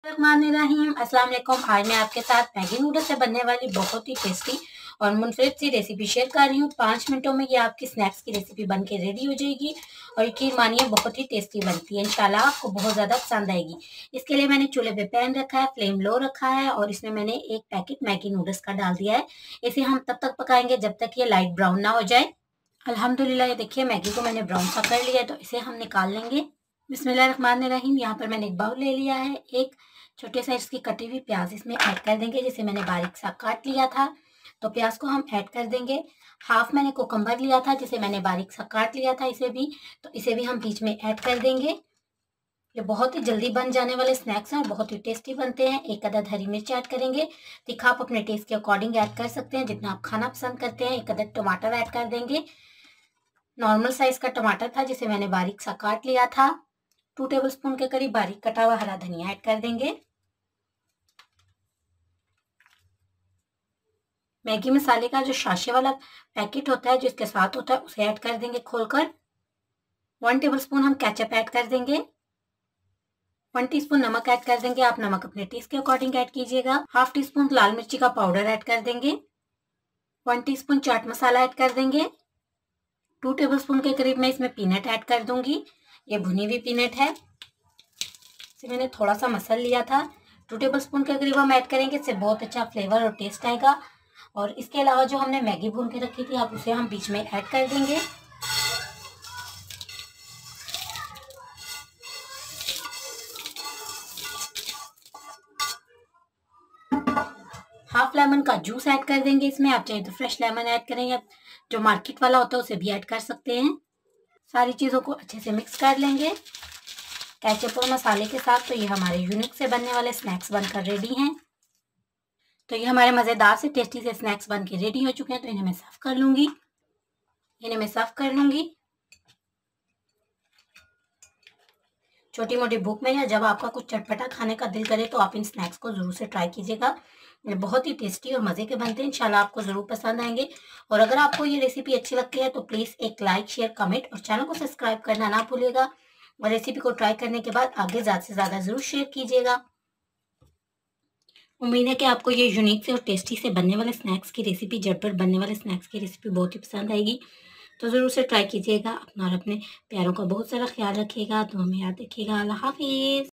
रहीम अस्सलाम वालेकुम। आज मैं आपके साथ मैगी नूडल्स से बनने वाली बहुत ही टेस्टी और मुनफरिद सी रेसिपी शेयर कर रही हूँ। 5 मिनटों में ये आपकी स्नैक्स की रेसिपी बन के रेडी हो जाएगी और यकीन मानिए बहुत ही टेस्टी बनती है। इंशाल्लाह आपको बहुत ज़्यादा पसंद आएगी। इसके लिए मैंने चूल्हे पे पैन रखा है, फ्लेम लो रखा है और इसमें मैंने एक पैकेट मैगी नूडल्स का डाल दिया है। इसे हम तब तक पकाएंगे जब तक ये लाइट ब्राउन ना हो जाए। अल्हम्दुलिल्लाह ये देखिए मैगी को मैंने ब्राउन सा कर लिया है, तो इसे हम निकाल लेंगे। बिस्मिल्लाहिर्रहमानिर्रहीम। यहाँ पर मैंने एक बाउल ले लिया है। एक छोटे साइज की कटी हुई प्याज इसमें ऐड कर देंगे, जिसे मैंने बारीक सा काट लिया था। तो प्याज को हम ऐड कर देंगे। हाफ मैंने कोकम्बर लिया था, जिसे मैंने बारीक सा काट लिया था इसे भी, तो इसे भी हम बीच में ऐड कर देंगे। ये बहुत ही जल्दी बन जाने वाले स्नैक्स हैं और बहुत ही टेस्टी बनते हैं। एक अदद हरी मिर्च ऐड करेंगे। तीखा आप अपने टेस्ट के अकॉर्डिंग ऐड कर सकते हैं, जितना आप खाना पसंद करते हैं। एक अदद टमाटर ऐड कर देंगे। नॉर्मल साइज का टमाटर था, जिसे मैंने बारीक सा काट लिया था। 2 टेबलस्पून के करीब बारीक कटा हुआ हरा धनिया ऐड कर देंगे। मैगी मसाले का जो साशे वाला पैकेट होता है, जो इसके साथ होता है, उसे ऐड कर देंगे खोलकर। 1 टेबलस्पून हम केचप ऐड कर देंगे। 1 टीस्पून नमक ऐड कर देंगे। आप नमक अपने टेस्ट के अकॉर्डिंग ऐड कीजिएगा। हाफ टी स्पून लाल मिर्ची का पाउडर ऐड कर देंगे। 1 टीस्पून चाट मसाला ऐड कर देंगे। 2 टेबलस्पून के करीब मैं इसमें पीनट ऐड कर दूंगी। ये भुनी हुई पीनट है, इसे मैंने थोड़ा सा मसल लिया था। 2 टेबलस्पून के करीब हम ऐड करेंगे, इससे बहुत अच्छा फ्लेवर और टेस्ट आएगा। और इसके अलावा जो हमने मैगी भून के रखी थी, आप उसे हम बीच में ऐड कर देंगे। हाफ लेमन का जूस ऐड कर देंगे इसमें। आप चाहे तो फ्रेश लेमन ऐड करें या जो मार्केट वाला होता है उसे भी ऐड कर सकते हैं। सारी चीज़ों को अच्छे से मिक्स कर लेंगे केचप और मसाले के साथ। तो ये हमारे यूनिक से बनने वाले स्नैक्स बनकर रेडी हैं। तो ये हमारे मज़ेदार से टेस्टी से स्नैक्स बन के रेडी हो चुके हैं। तो इन्हें मैं सर्व कर लूँगी। छोटी मोटी भूख में या जब आपका कुछ चटपटा खाने का दिल करे, तो आप इन स्नैक्स को ज़रूर से ट्राई कीजिएगा। ये बहुत ही टेस्टी और मज़े के बनते हैं। इंशाल्लाह आपको ज़रूर पसंद आएंगे। और अगर आपको ये रेसिपी अच्छी लगती है तो प्लीज़ एक लाइक, शेयर, कमेंट और चैनल को सब्सक्राइब करना ना भूलिएगा। और रेसिपी को ट्राई करने के बाद आगे ज़्यादा से ज़्यादा ज़रूर शेयर कीजिएगा। उम्मीद है कि आपको ये यूनिक से और टेस्टी से बनने वाले स्नैक्स की रेसिपी, झटपट बनने वाले स्नैक्स की रेसिपी बहुत ही पसंद आएगी। तो ज़रूर से ट्राई कीजिएगा। अपना और अपने प्यारों का बहुत सारा ख्याल रखिएगा। तो हमें याद रखिएगा। अल्लाह हाफिज़।